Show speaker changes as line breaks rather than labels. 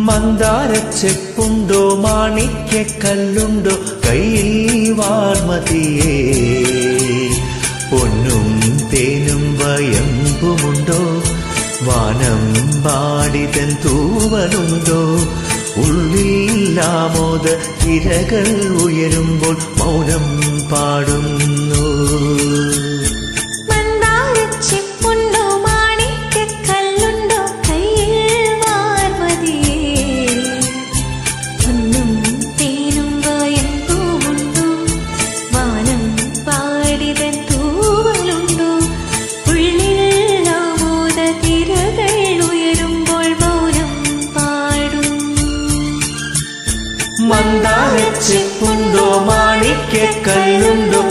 മന്ദാരച്ചെപ്പുണ്ടോ മാണിക്യക്കല്ലുണ്ടോ കയ്യിൽ വാർമതിയേ പൊന്നും തേനും വയമ്പുമുണ്ടോ വാനം പാടിതൻ തൂവലുണ്ടോ ഉള്ളിലാമോദ തിരകൾ ഉയരുമ്പോൾ മൗനം പാടുന്നു മന്ദാരച്ചെപ്പുണ്ടോ മാണിക്യക്കല്ലുണ്ടോ